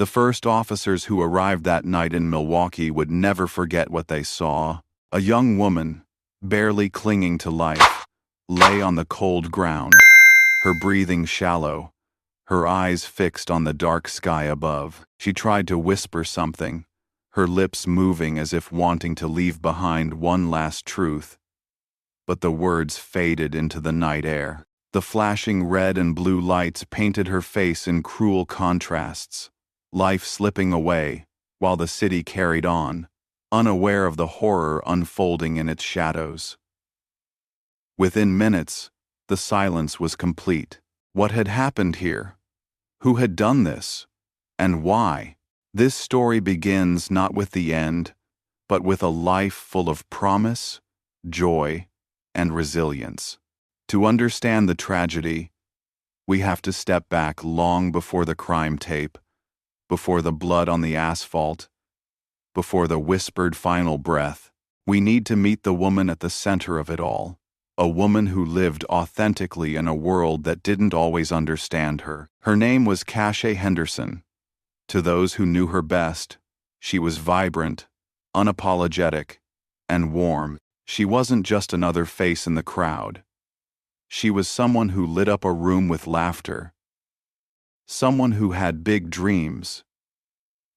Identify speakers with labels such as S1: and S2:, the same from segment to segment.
S1: The first officers who arrived that night in Milwaukee would never forget what they saw. A young woman, barely clinging to life, lay on the cold ground, her breathing shallow, her eyes fixed on the dark sky above. She tried to whisper something, her lips moving as if wanting to leave behind one last truth. But the words faded into the night air. The flashing red and blue lights painted her face in cruel contrasts, life slipping away while the city carried on, unaware of the horror unfolding in its shadows. Within minutes, the silence was complete. What had happened here? Who had done this? And why? This story begins not with the end, but with a life full of promise, joy, and resilience. To understand the tragedy, we have to step back long before the crime tape, before the blood on the asphalt, before the whispered final breath. We need to meet the woman at the center of it all, a woman who lived authentically in a world that didn't always understand her. Her name was Cashea Henderson. To those who knew her best, she was vibrant, unapologetic, and warm. She wasn't just another face in the crowd. She was someone who lit up a room with laughter, someone who had big dreams.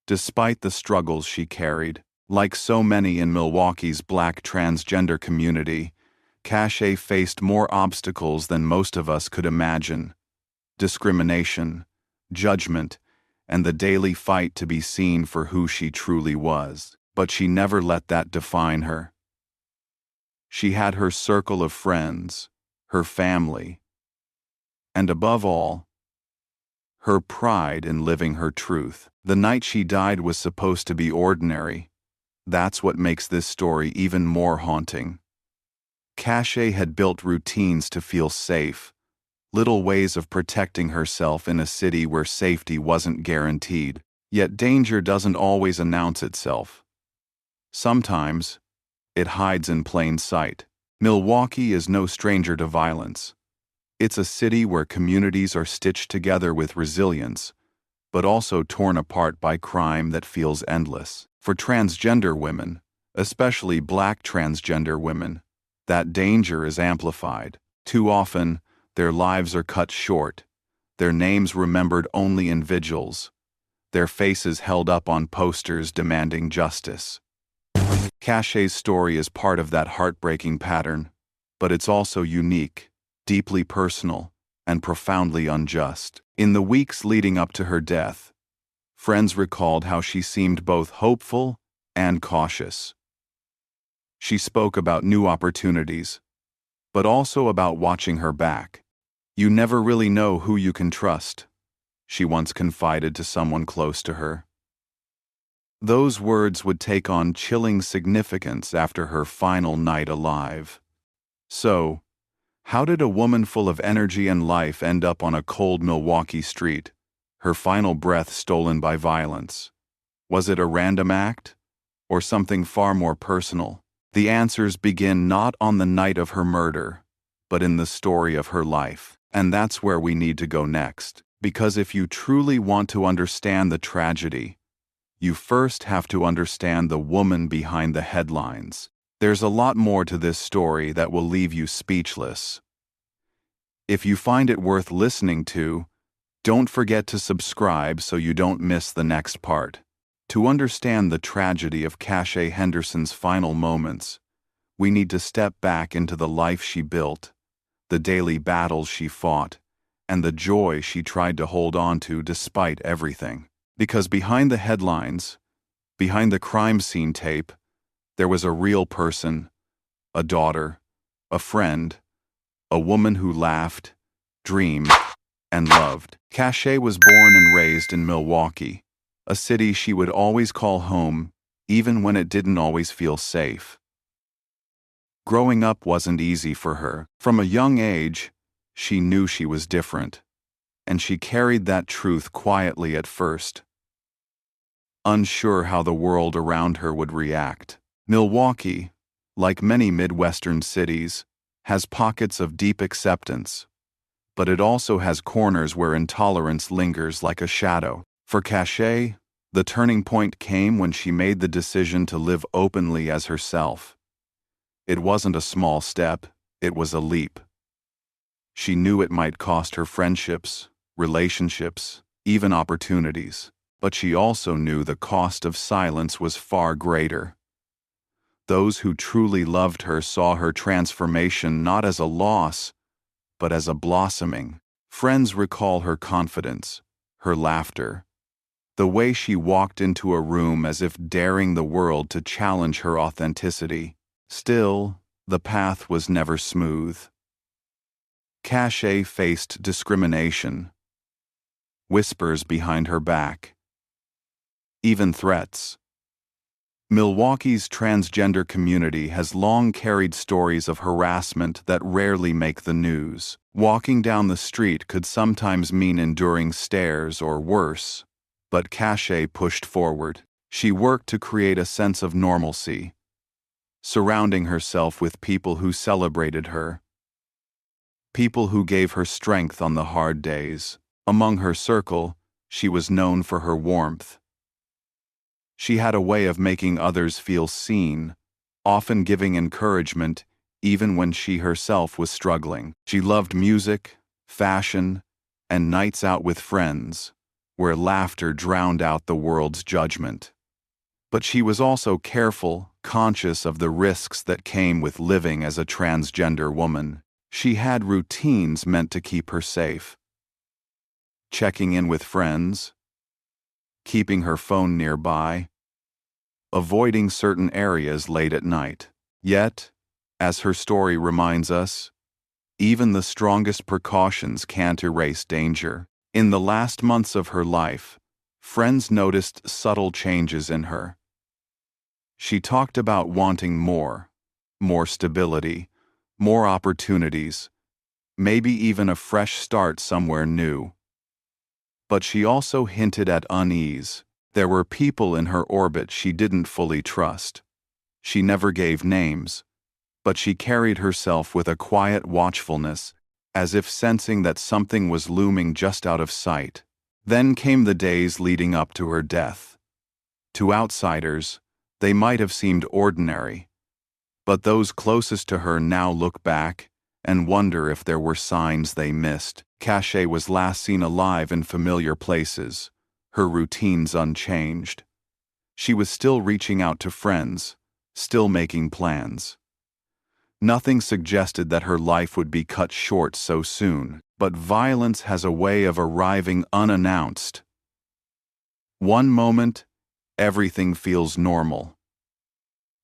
S1: Despite the struggles she carried, like so many in Milwaukee's Black transgender community, Cashea faced more obstacles than most of us could imagine. Discrimination, judgment, and the daily fight to be seen for who she truly was. But she never let that define her. She had her circle of friends, her family, and above all, her pride in living her truth. The night she died was supposed to be ordinary. That's what makes this story even more haunting. Cashea had built routines to feel safe, little ways of protecting herself in a city where safety wasn't guaranteed. Yet danger doesn't always announce itself. Sometimes, it hides in plain sight. Milwaukee is no stranger to violence. It's a city where communities are stitched together with resilience, but also torn apart by crime that feels endless. For transgender women, especially Black transgender women, that danger is amplified. Too often, their lives are cut short, their names remembered only in vigils, their faces held up on posters demanding justice. Cashea's story is part of that heartbreaking pattern, but it's also unique, deeply personal, and profoundly unjust. In the weeks leading up to her death, friends recalled how she seemed both hopeful and cautious. She spoke about new opportunities, but also about watching her back. "You never really know who you can trust," she once confided to someone close to her. Those words would take on chilling significance after her final night alive. So, how did a woman full of energy and life end up on a cold Milwaukee street, her final breath stolen by violence? Was it a random act, or something far more personal? The answers begin not on the night of her murder, but in the story of her life. And that's where we need to go next. Because if you truly want to understand the tragedy, you first have to understand the woman behind the headlines. There's a lot more to this story that will leave you speechless. If you find it worth listening to, don't forget to subscribe so you don't miss the next part. To understand the tragedy of Cashea Henderson's final moments, we need to step back into the life she built, the daily battles she fought, and the joy she tried to hold on to despite everything. Because behind the headlines, behind the crime scene tape, there was a real person, a daughter, a friend, a woman who laughed, dreamed, and loved. Cashea was born and raised in Milwaukee, a city she would always call home, even when it didn't always feel safe. Growing up wasn't easy for her. From a young age, she knew she was different, and she carried that truth quietly at first, unsure how the world around her would react. Milwaukee, like many Midwestern cities, has pockets of deep acceptance, but it also has corners where intolerance lingers like a shadow. For Cachet, the turning point came when she made the decision to live openly as herself. It wasn't a small step, it was a leap. She knew it might cost her friendships, relationships, even opportunities, but she also knew the cost of silence was far greater. Those who truly loved her saw her transformation not as a loss, but as a blossoming. Friends recall her confidence, her laughter, the way she walked into a room as if daring the world to challenge her authenticity. Still, the path was never smooth. Cachet faced discrimination, whispers behind her back, even threats. Milwaukee's transgender community has long carried stories of harassment that rarely make the news. Walking down the street could sometimes mean enduring stares or worse, but Cachet pushed forward. She worked to create a sense of normalcy, surrounding herself with people who celebrated her, people who gave her strength on the hard days. Among her circle, she was known for her warmth. She had a way of making others feel seen, often giving encouragement even when she herself was struggling. She loved music, fashion, and nights out with friends, where laughter drowned out the world's judgment. But she was also careful, conscious of the risks that came with living as a transgender woman. She had routines meant to keep her safe. Checking in with friends, keeping her phone nearby, avoiding certain areas late at night. Yet, as her story reminds us, even the strongest precautions can't erase danger. In the last months of her life, friends noticed subtle changes in her. She talked about wanting more stability, more opportunities, maybe even a fresh start somewhere new. But she also hinted at unease. There were people in her orbit she didn't fully trust. She never gave names, but she carried herself with a quiet watchfulness, as if sensing that something was looming just out of sight. Then came the days leading up to her death. To outsiders, they might have seemed ordinary, but those closest to her now look back and wonder if there were signs they missed. Cachet was last seen alive in familiar places, her routines unchanged. She was still reaching out to friends, still making plans. Nothing suggested that her life would be cut short so soon, but violence has a way of arriving unannounced. One moment, everything feels normal.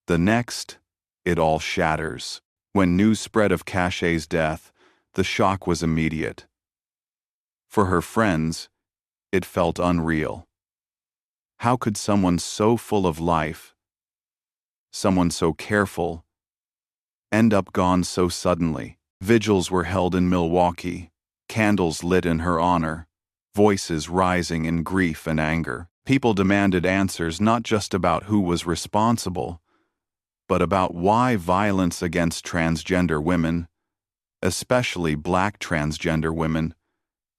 S1: The next, it all shatters. When news spread of Cachet's death, the shock was immediate. For her friends, it felt unreal. How could someone so full of life, someone so careful, end up gone so suddenly? Vigils were held in Milwaukee, candles lit in her honor, voices rising in grief and anger. People demanded answers not just about who was responsible, but about why violence against transgender women, especially Black transgender women,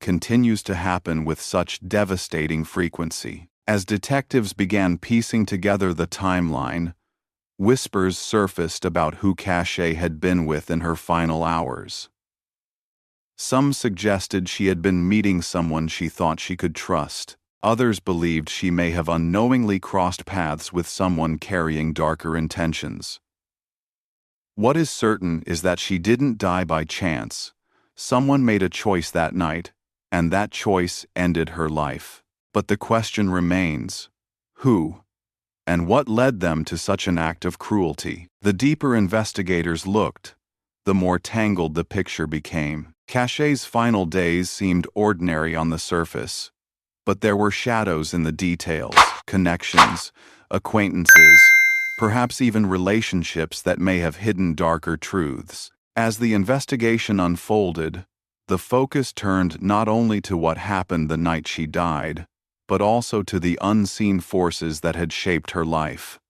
S1: continues to happen with such devastating frequency. As detectives began piecing together the timeline, whispers surfaced about who Cachet had been with in her final hours. Some suggested she had been meeting someone she thought she could trust. Others believed she may have unknowingly crossed paths with someone carrying darker intentions. What is certain is that she didn't die by chance. Someone made a choice that night, and that choice ended her life. But the question remains, who? And what led them to such an act of cruelty? The deeper investigators looked, the more tangled the picture became. Cachet's final days seemed ordinary on the surface, but there were shadows in the details, connections, acquaintances, perhaps even relationships that may have hidden darker truths. As the investigation unfolded, the focus turned not only to what happened the night she died, but also to the unseen forces that had shaped her life.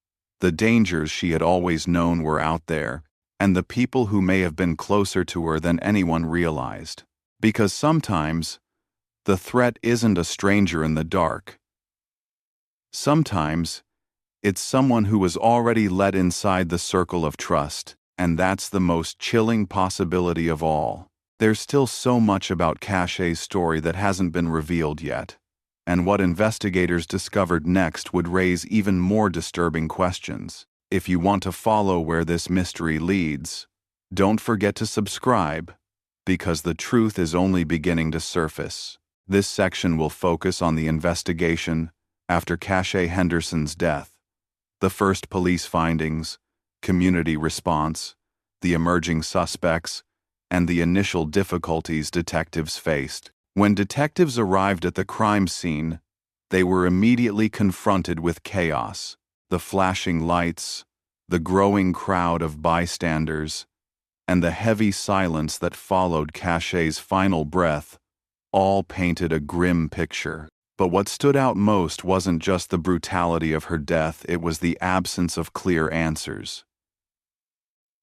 S1: The dangers she had always known were out there, and the people who may have been closer to her than anyone realized. Because sometimes, the threat isn't a stranger in the dark, Sometimes, it's someone who was already let inside the circle of trust, and that's the most chilling possibility of all. There's still so much about Cachet's story that hasn't been revealed yet, and what investigators discovered next would raise even more disturbing questions. If you want to follow where this mystery leads, don't forget to subscribe, because the truth is only beginning to surface. This section will focus on the investigation after Cachet Henderson's death, the first police findings, community response, the emerging suspects, and the initial difficulties detectives faced. When detectives arrived at the crime scene, they were immediately confronted with chaos. The flashing lights, the growing crowd of bystanders, and the heavy silence that followed Cachet's final breath all painted a grim picture. But what stood out most wasn't just the brutality of her death, it was the absence of clear answers.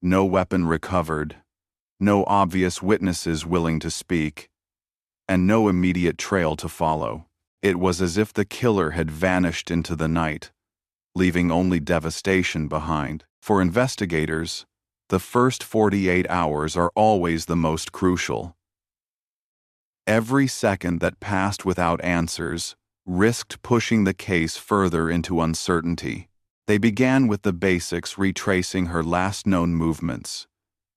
S1: No weapon recovered, no obvious witnesses willing to speak, and no immediate trail to follow. It was as if the killer had vanished into the night, leaving only devastation behind. For investigators, the first 48 hours are always the most crucial. Every second that passed without answers risked pushing the case further into uncertainty. They began with the basics, retracing her last known movements,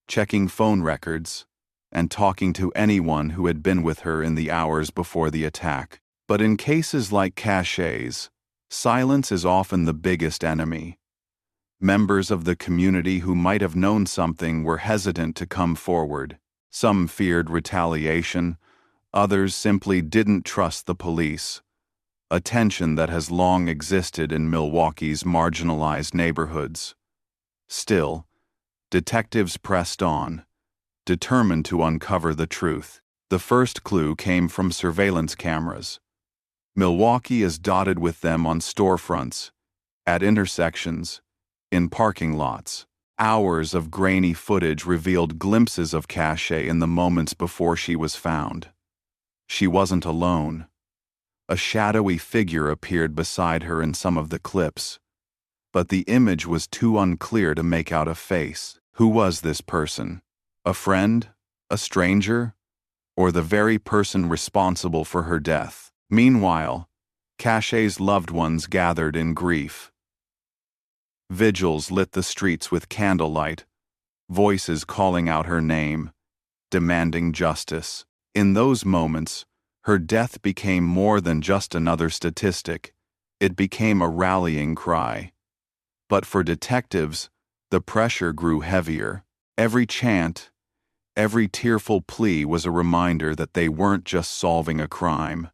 S1: checking phone records, and talking to anyone who had been with her in the hours before the attack. But in cases like Cachet's, silence is often the biggest enemy. Members of the community who might have known something were hesitant to come forward. Some feared retaliation, others simply didn't trust the police, a tension that has long existed in Milwaukee's marginalized neighborhoods. Still, detectives pressed on, determined to uncover the truth. The first clue came from surveillance cameras. Milwaukee is dotted with them on storefronts, at intersections, in parking lots. Hours of grainy footage revealed glimpses of Cachet in the moments before she was found. She wasn't alone. A shadowy figure appeared beside her in some of the clips, but the image was too unclear to make out a face. Who was this person? A friend? A stranger? Or the very person responsible for her death? Meanwhile, Cachet's loved ones gathered in grief. Vigils lit the streets with candlelight, voices calling out her name, demanding justice. In those moments, her death became more than just another statistic. It became a rallying cry. But for detectives, the pressure grew heavier. Every chant, every tearful plea was a reminder that they weren't just solving a crime.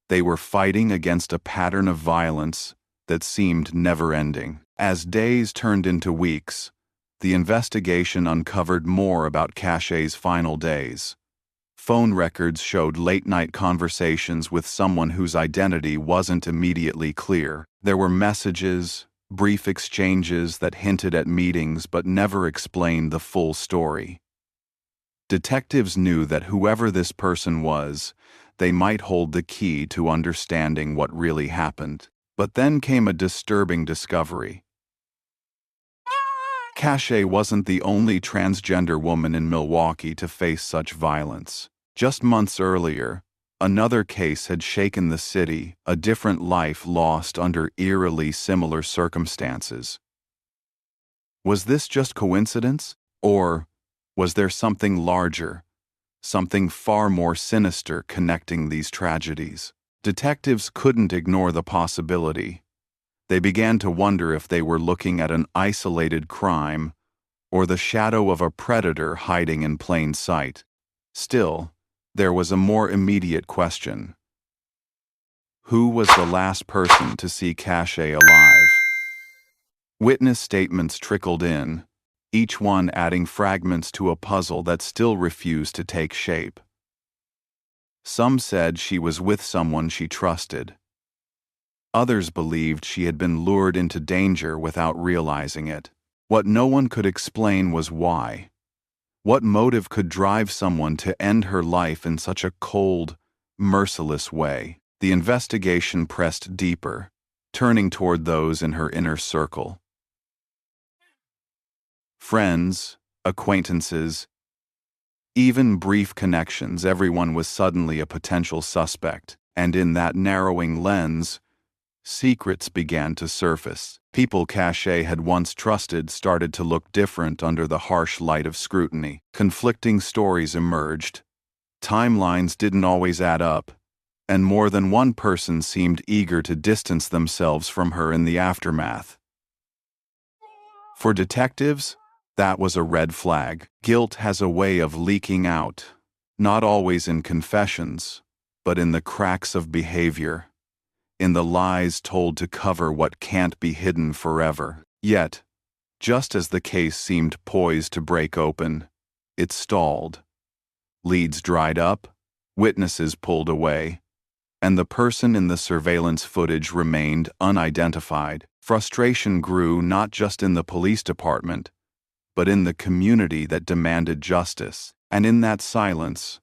S1: They were fighting against a pattern of violence that seemed never-ending. As days turned into weeks, the investigation uncovered more about Cachet's final days. Phone records showed late-night conversations with someone whose identity wasn't immediately clear. There were messages, brief exchanges that hinted at meetings but never explained the full story. Detectives knew that whoever this person was, they might hold the key to understanding what really happened. But then came a disturbing discovery. Cachet wasn't the only transgender woman in Milwaukee to face such violence. Just months earlier, another case had shaken the city, a different life lost under eerily similar circumstances. Was this just coincidence? Or was there something larger, something far more sinister connecting these tragedies? Detectives couldn't ignore the possibility. They began to wonder if they were looking at an isolated crime or the shadow of a predator hiding in plain sight. Still, there was a more immediate question. Who was the last person to see Cachet alive? Witness statements trickled in, each one adding fragments to a puzzle that still refused to take shape. Some said she was with someone she trusted. Others believed she had been lured into danger without realizing it. What no one could explain was why. What motive could drive someone to end her life in such a cold, merciless way? The investigation pressed deeper. turning toward those in her inner circle. Friends, acquaintances, even brief connections, everyone was suddenly a potential suspect, and in that narrowing lens, secrets began to surface. People Cachet had once trusted started to look different under the harsh light of scrutiny. Conflicting stories emerged. Timelines didn't always add up, and more than one person seemed eager to distance themselves from her in the aftermath. For detectives, that was a red flag. Guilt has a way of leaking out, not always in confessions, but in the cracks of behavior, in the lies told to cover what can't be hidden forever. Yet, just as the case seemed poised to break open, it stalled. Leads dried up, witnesses pulled away, and the person in the surveillance footage remained unidentified. Frustration grew not just in the police department, but in the community that demanded justice. And in that silence,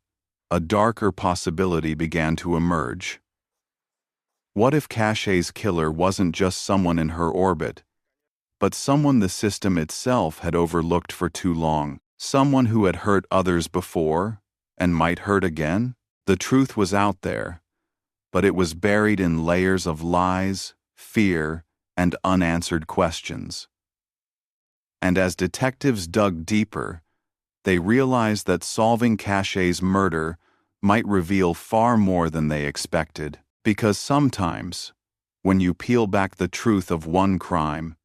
S1: a darker possibility began to emerge. What if Cachet's killer wasn't just someone in her orbit, but someone the system itself had overlooked for too long? Someone who had hurt others before and might hurt again? The truth was out there, but it was buried in layers of lies, fear, and unanswered questions. And as detectives dug deeper, they realized that solving Cachet's murder might reveal far more than they expected. Because sometimes, when you peel back the truth of one crime,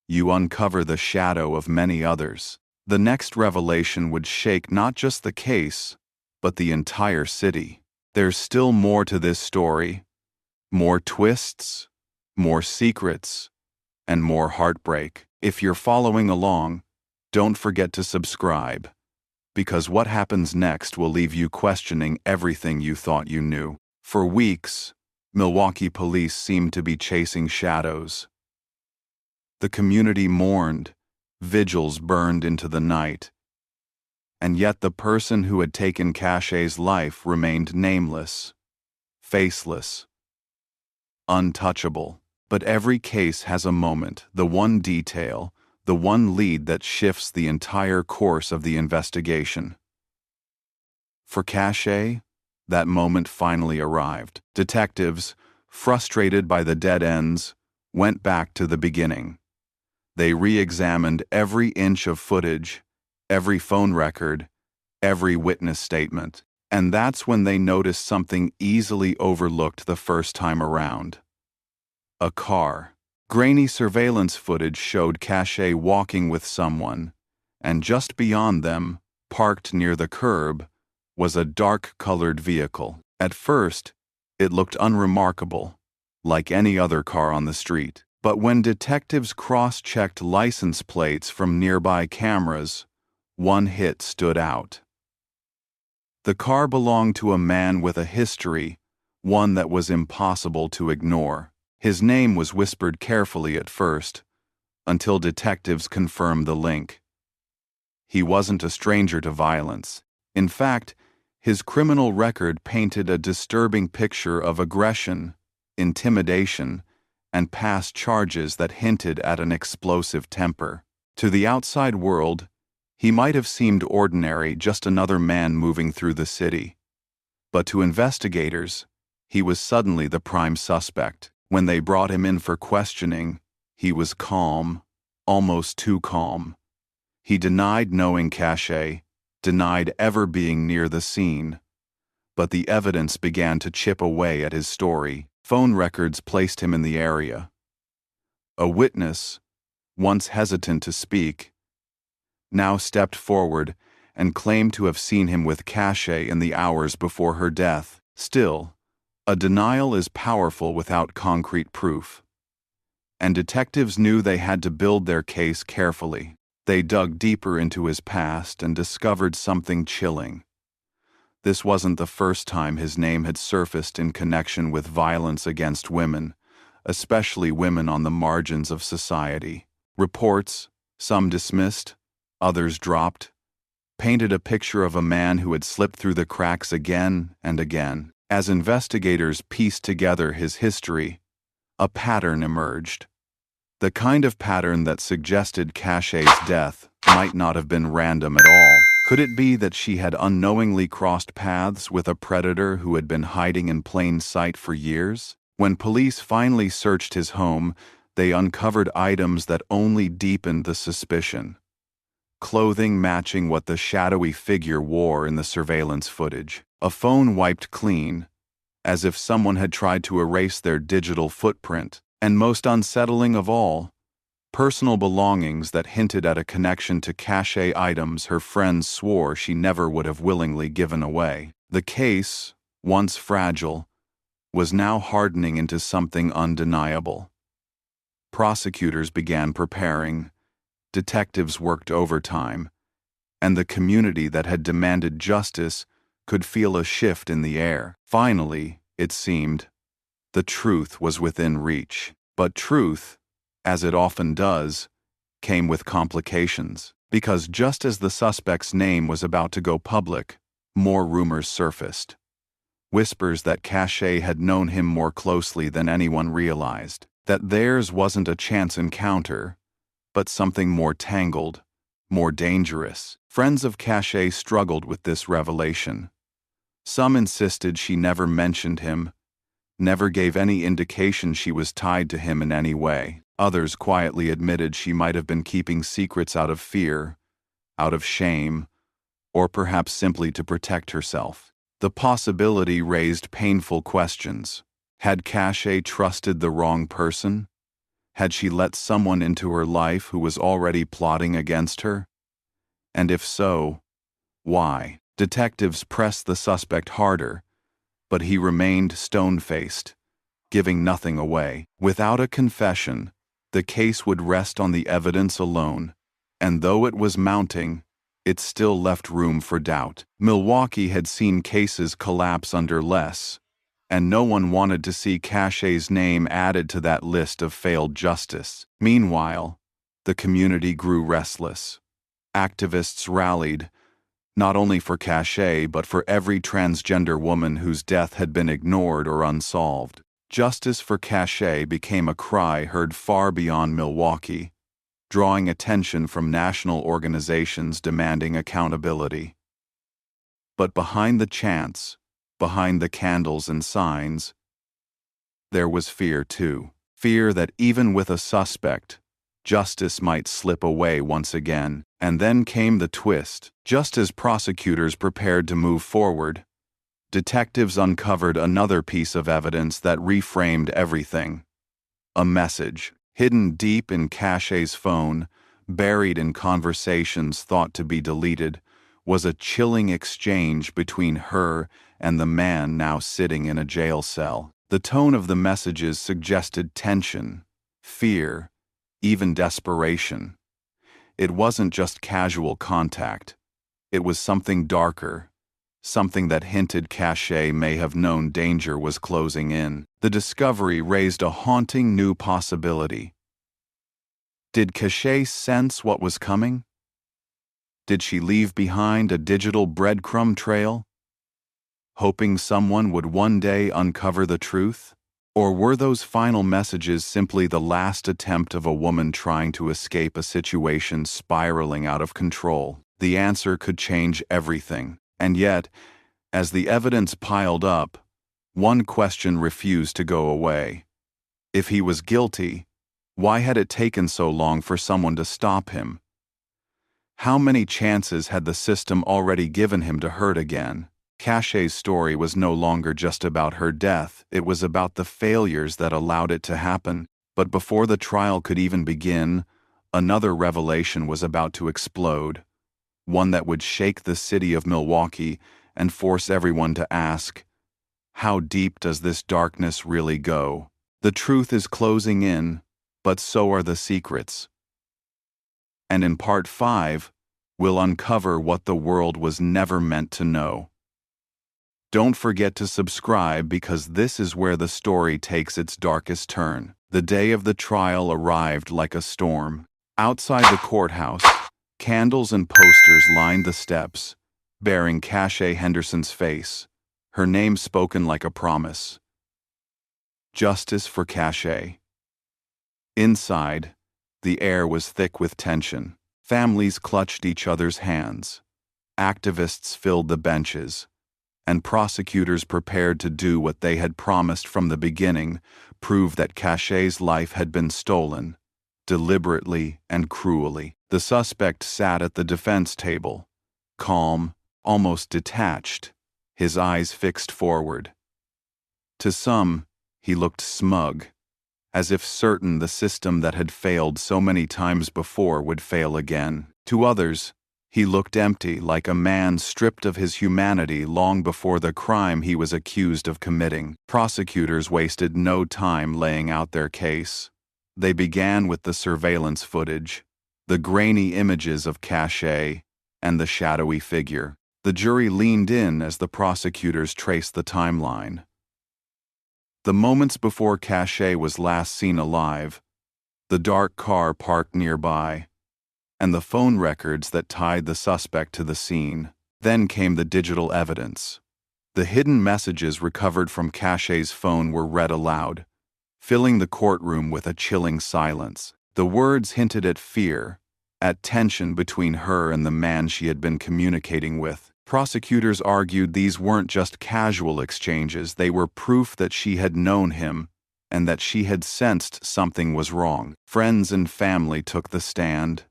S1: you uncover the shadow of many others. The next revelation would shake not just the case, but the entire city. There's still more to this story. More twists, more secrets, and more heartbreak. If you're following along, don't forget to subscribe, because what happens next will leave you questioning everything you thought you knew. For weeks, Milwaukee police seemed to be chasing shadows. The community mourned, vigils burned into the night, and yet the person who had taken Cachet's life remained nameless, faceless, untouchable. But every case has a moment, the one detail, the one lead that shifts the entire course of the investigation. For Cachet, that moment finally arrived. Detectives, frustrated by the dead ends, went back to the beginning. They re-examined every inch of footage, every phone record, every witness statement. And that's when they noticed something easily overlooked the first time around. A car. Grainy surveillance footage showed Cachet walking with someone, and just beyond them, parked near the curb, was a dark-colored vehicle. At first, it looked unremarkable, like any other car on the street. But when detectives cross-checked license plates from nearby cameras, one hit stood out. The car belonged to a man with a history, one that was impossible to ignore. His name was whispered carefully at first, until detectives confirmed the link. He wasn't a stranger to violence. In fact, his criminal record painted a disturbing picture of aggression, intimidation, and past charges that hinted at an explosive temper. To the outside world, he might have seemed ordinary, just another man moving through the city. But to investigators, he was suddenly the prime suspect. When they brought him in for questioning, he was calm, almost too calm. He denied knowing Cachet, denied ever being near the scene. But the evidence began to chip away at his story. Phone records placed him in the area. A witness, once hesitant to speak, now stepped forward and claimed to have seen him with Cachet in the hours before her death. Still, a denial is powerful without concrete proof. And detectives knew they had to build their case carefully. They dug deeper into his past and discovered something chilling. This wasn't the first time his name had surfaced in connection with violence against women, especially women on the margins of society. Reports, some dismissed, others dropped, painted a picture of a man who had slipped through the cracks again and again. As investigators pieced together his history, a pattern emerged. The kind of pattern that suggested Cachet's death might not have been random at all. Could it be that she had unknowingly crossed paths with a predator who had been hiding in plain sight for years? When police finally searched his home, they uncovered items that only deepened the suspicion. Clothing matching what the shadowy figure wore in the surveillance footage. A phone wiped clean, as if someone had tried to erase their digital footprint. And most unsettling of all, personal belongings that hinted at a connection to Cachet items her friends swore she never would have willingly given away. The case, once fragile, was now hardening into something undeniable. Prosecutors began preparing, detectives worked overtime, and the community that had demanded justice could feel a shift in the air. Finally, it seemed, the truth was within reach. But truth, as it often does, came with complications. Because just as the suspect's name was about to go public, more rumors surfaced. Whispers that Cachet had known him more closely than anyone realized. That theirs wasn't a chance encounter, but something more tangled, more dangerous. Friends of Cachet struggled with this revelation. Some insisted she never mentioned him, never gave any indication she was tied to him in any way. Others quietly admitted she might have been keeping secrets out of fear, out of shame, or perhaps simply to protect herself. The possibility raised painful questions. Had Cachet trusted the wrong person? Had she let someone into her life who was already plotting against her? And if so, why? Detectives pressed the suspect harder, but he remained stone-faced, giving nothing away. Without a confession, the case would rest on the evidence alone, and though it was mounting, it still left room for doubt. Milwaukee had seen cases collapse under less, and no one wanted to see Cachet's name added to that list of failed justice. Meanwhile, the community grew restless. Activists rallied, not only for Cachet but for every transgender woman whose death had been ignored or unsolved. Justice for Cachet became a cry heard far beyond Milwaukee, drawing attention from national organizations demanding accountability. But behind the chants, behind the candles and signs, there was fear too. Fear that even with a suspect, justice might slip away once again. And then came the twist. Just as prosecutors prepared to move forward, detectives uncovered another piece of evidence that reframed everything. A message, hidden deep in Cachet's phone, buried in conversations thought to be deleted, was a chilling exchange between her and the man now sitting in a jail cell. The tone of the messages suggested tension, fear, even desperation. It wasn't just casual contact. It was something darker, something that hinted Cachet may have known danger was closing in. The discovery raised a haunting new possibility. Did Cachet sense what was coming? Did she leave behind a digital breadcrumb trail, hoping someone would one day uncover the truth? Or were those final messages simply the last attempt of a woman trying to escape a situation spiraling out of control? The answer could change everything. And yet, as the evidence piled up, one question refused to go away. If he was guilty, why had it taken so long for someone to stop him? How many chances had the system already given him to hurt again? Cachet's story was no longer just about her death, it was about the failures that allowed it to happen. But before the trial could even begin, another revelation was about to explode, one that would shake the city of Milwaukee and force everyone to ask, how deep does this darkness really go? The truth is closing in, but so are the secrets. And in Part 5, we'll uncover what the world was never meant to know. Don't forget to subscribe because this is where the story takes its darkest turn. The day of the trial arrived like a storm. Outside the courthouse, candles and posters lined the steps, bearing Cachet Henderson's face, her name spoken like a promise. Justice for Cache. Inside, the air was thick with tension. Families clutched each other's hands. Activists filled the benches, and prosecutors prepared to do what they had promised from the beginning, prove that Cache's life had been stolen, deliberately and cruelly. The suspect sat at the defense table, calm, almost detached, his eyes fixed forward. To some, he looked smug, as if certain the system that had failed so many times before would fail again. To others, he looked empty, like a man stripped of his humanity long before the crime he was accused of committing. Prosecutors wasted no time laying out their case. They began with the surveillance footage, the grainy images of Cache, and the shadowy figure. The jury leaned in as the prosecutors traced the timeline. The moments before Cache was last seen alive, the dark car parked nearby, and the phone records that tied the suspect to the scene. Then came the digital evidence. The hidden messages recovered from Cache's phone were read aloud, filling the courtroom with a chilling silence. The words hinted at fear, at tension between her and the man she had been communicating with. Prosecutors argued these weren't just casual exchanges, they were proof that she had known him and that she had sensed something was wrong. Friends and family took the stand,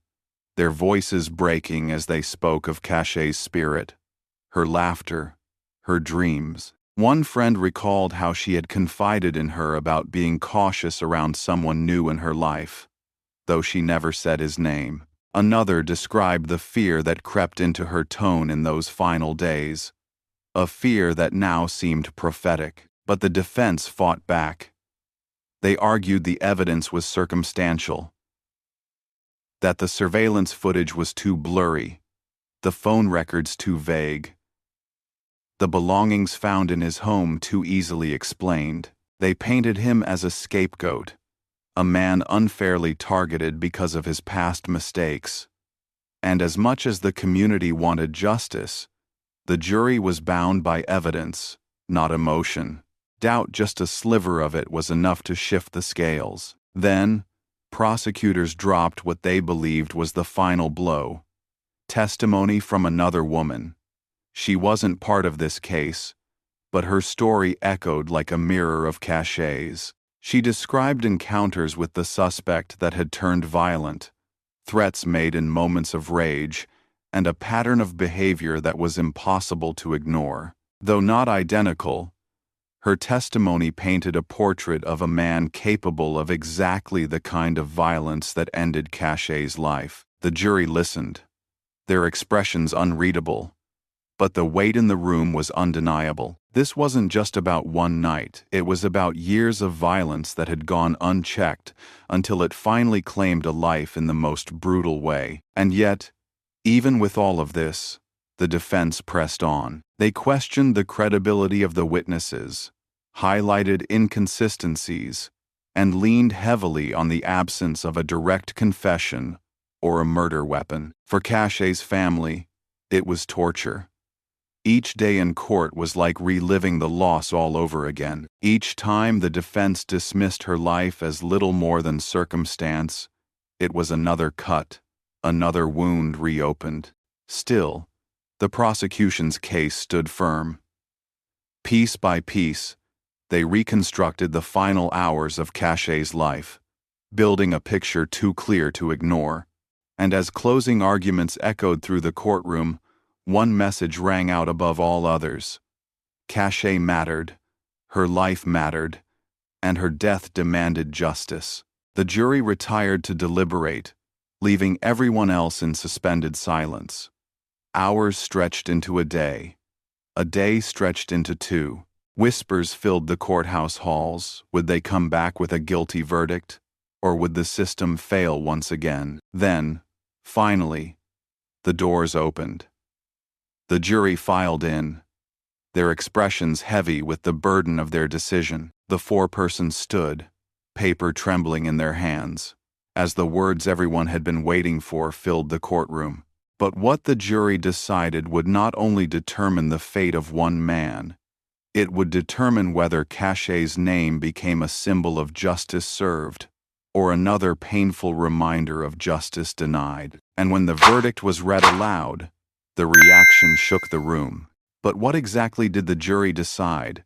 S1: their voices breaking as they spoke of Cache's spirit, her laughter, her dreams. One friend recalled how she had confided in her about being cautious around someone new in her life, though she never said his name. Another described the fear that crept into her tone in those final days, a fear that now seemed prophetic. But the defense fought back. They argued the evidence was circumstantial, that the surveillance footage was too blurry, the phone records too vague, the belongings found in his home too easily explained. They painted him as a scapegoat, a man unfairly targeted because of his past mistakes. And as much as the community wanted justice, the jury was bound by evidence, not emotion. Doubt, just a sliver of it, was enough to shift the scales. Then, prosecutors dropped what they believed was the final blow. Testimony from another woman. She wasn't part of this case, but her story echoed like a mirror of Cache's. She described encounters with the suspect that had turned violent, threats made in moments of rage, and a pattern of behavior that was impossible to ignore. Though not identical, her testimony painted a portrait of a man capable of exactly the kind of violence that ended Cache's life. The jury listened, their expressions unreadable, but the weight in the room was undeniable. This wasn't just about one night, it was about years of violence that had gone unchecked until it finally claimed a life in the most brutal way. And yet, even with all of this, the defense pressed on. They questioned the credibility of the witnesses, highlighted inconsistencies, and leaned heavily on the absence of a direct confession or a murder weapon. For Cache's family, it was torture. Each day in court was like reliving the loss all over again. Each time the defense dismissed her life as little more than circumstance, it was another cut, another wound reopened. Still, the prosecution's case stood firm. Piece by piece, they reconstructed the final hours of Cache's life, building a picture too clear to ignore. And as closing arguments echoed through the courtroom, one message rang out above all others. Cache mattered, her life mattered, and her death demanded justice. The jury retired to deliberate, leaving everyone else in suspended silence. Hours stretched into a day stretched into two. Whispers filled the courthouse halls. Would they come back with a guilty verdict, or would the system fail once again? Then, finally, the doors opened. The jury filed in, their expressions heavy with the burden of their decision. The four persons stood, paper trembling in their hands, as the words everyone had been waiting for filled the courtroom. But what the jury decided would not only determine the fate of one man, It would determine whether Cachet's name became a symbol of justice served, or another painful reminder of justice denied. And when the verdict was read aloud, the reaction shook the room. But what exactly did the jury decide?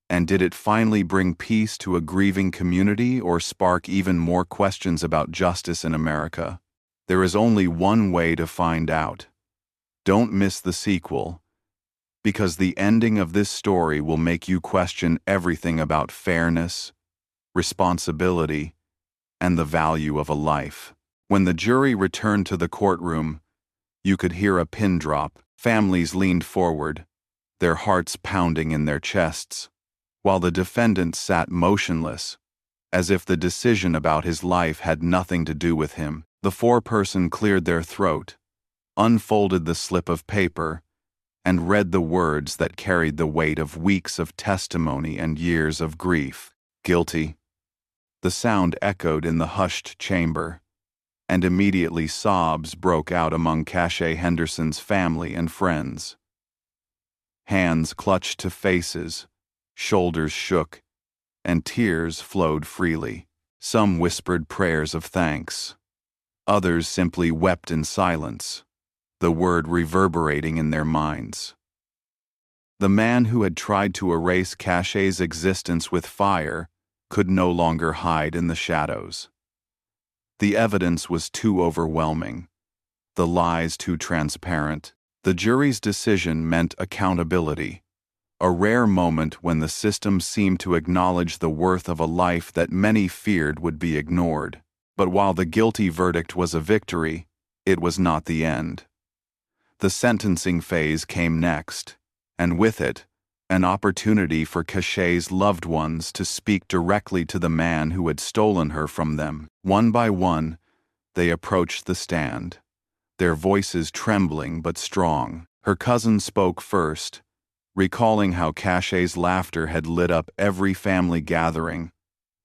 S1: And did it finally bring peace to a grieving community or spark even more questions about justice in America? There is only one way to find out. Don't miss the sequel, because the ending of this story will make you question everything about fairness, responsibility, and the value of a life. When the jury returned to the courtroom, you could hear a pin drop. Families leaned forward, their hearts pounding in their chests, while the defendant sat motionless, as if the decision about his life had nothing to do with him. The foreperson cleared their throat, unfolded the slip of paper, and read the words that carried the weight of weeks of testimony and years of grief. Guilty. The sound echoed in the hushed chamber, and immediately sobs broke out among Cachet Henderson's family and friends. Hands clutched to faces, shoulders shook, and tears flowed freely. Some whispered prayers of thanks. Others simply wept in silence, the word reverberating in their minds. The man who had tried to erase Cachet's existence with fire could no longer hide in the shadows. The evidence was too overwhelming, the lies too transparent. The jury's decision meant accountability, a rare moment when the system seemed to acknowledge the worth of a life that many feared would be ignored. But while the guilty verdict was a victory, it was not the end. The sentencing phase came next, and with it, an opportunity for Cachet's loved ones to speak directly to the man who had stolen her from them. One by one, they approached the stand, their voices trembling but strong. Her cousin spoke first, recalling how Cachet's laughter had lit up every family gathering,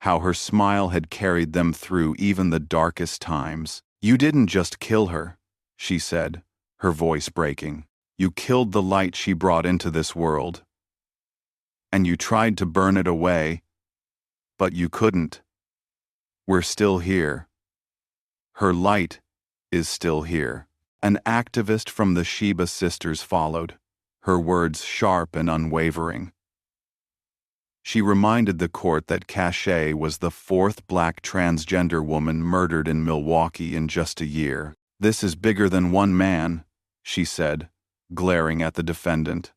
S1: how her smile had carried them through even the darkest times. "You didn't just kill her," she said, her voice breaking. "You killed the light she brought into this world. And you tried to burn it away, but you couldn't. We're still here. Her light is still here." An activist from the Sheba sisters followed, her words sharp and unwavering. She reminded the court that Cachet was the fourth Black transgender woman murdered in Milwaukee in just a year. "This is bigger than one man," she said, glaring at the defendant.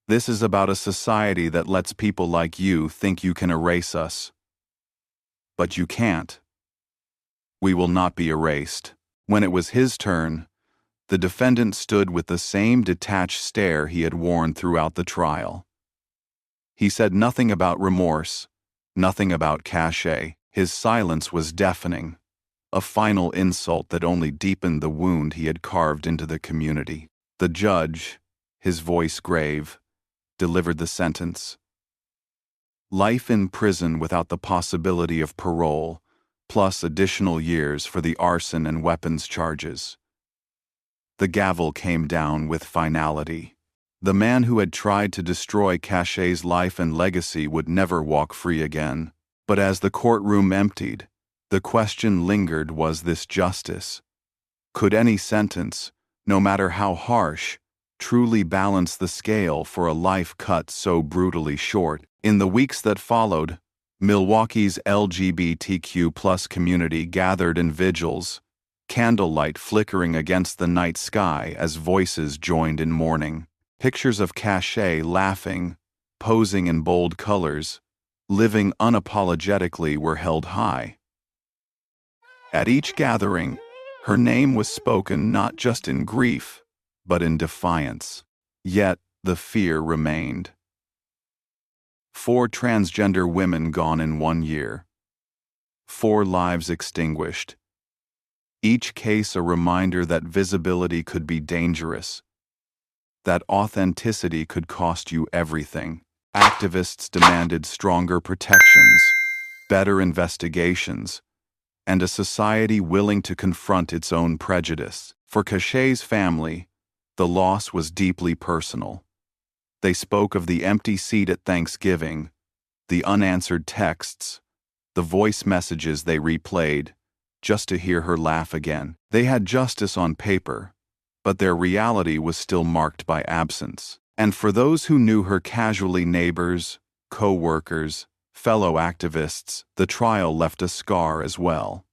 S1: "This is about a society that lets people like you think you can erase us. But you can't. We will not be erased." When it was his turn, the defendant stood with the same detached stare he had worn throughout the trial. He said nothing about remorse, nothing about Cachet. His silence was deafening, a final insult that only deepened the wound he had carved into the community. The judge, his voice grave, delivered the sentence. Life in prison without the possibility of parole, plus additional years for the arson and weapons charges. The gavel came down with finality. The man who had tried to destroy Cachet's life and legacy would never walk free again. But as the courtroom emptied, the question lingered: was this justice? Could any sentence, no matter how harsh, truly balance the scale for a life cut so brutally short? In the weeks that followed, Milwaukee's LGBTQ+ community gathered in vigils, candlelight flickering against the night sky as voices joined in mourning. Pictures of Cachet laughing, posing in bold colors, living unapologetically were held high. At each gathering, her name was spoken not just in grief, but in defiance. Yet the fear remained. 4 transgender women gone in 1 year. 4 lives extinguished. Each case a reminder that visibility could be dangerous, that authenticity could cost you everything. Activists demanded stronger protections, better investigations, and a society willing to confront its own prejudice. For Cachet's family, the loss was deeply personal. They spoke of the empty seat at Thanksgiving, the unanswered texts, the voice messages they replayed, just to hear her laugh again. They had justice on paper, but their reality was still marked by absence. And for those who knew her casually, neighbors, co-workers, fellow activists, the trial left a scar as well.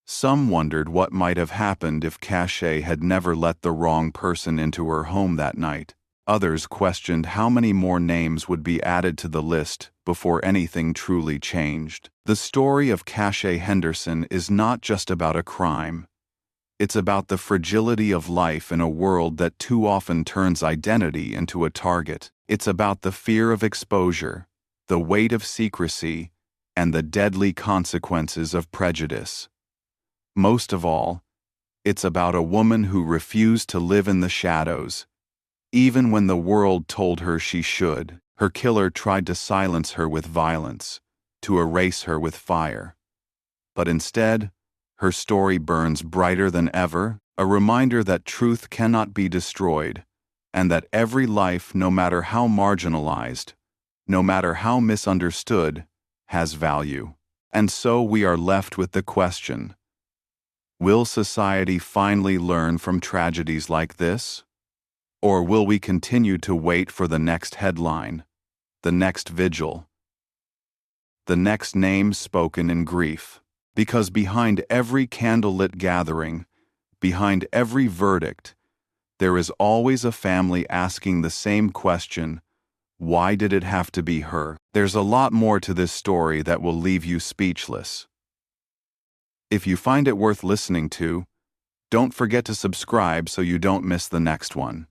S1: Some wondered what might have happened if Cache had never let the wrong person into her home that night. Others questioned how many more names would be added to the list before anything truly changed. The story of Cache Henderson is not just about a crime. It's about the fragility of life in a world that too often turns identity into a target. It's about the fear of exposure, the weight of secrecy, and the deadly consequences of prejudice. Most of all, it's about a woman who refused to live in the shadows, even when the world told her she should. Her killer tried to silence her with violence, to erase her with fire. But instead, her story burns brighter than ever, a reminder that truth cannot be destroyed, and that every life, no matter how marginalized, no matter how misunderstood, has value. And so we are left with the question: will society finally learn from tragedies like this? Or will we continue to wait for the next headline, the next vigil, the next name spoken in grief? Because behind every candlelit gathering, behind every verdict, there is always a family asking the same question: why did it have to be her? There's a lot more to this story that will leave you speechless. If you find it worth listening to, don't forget to subscribe so you don't miss the next one.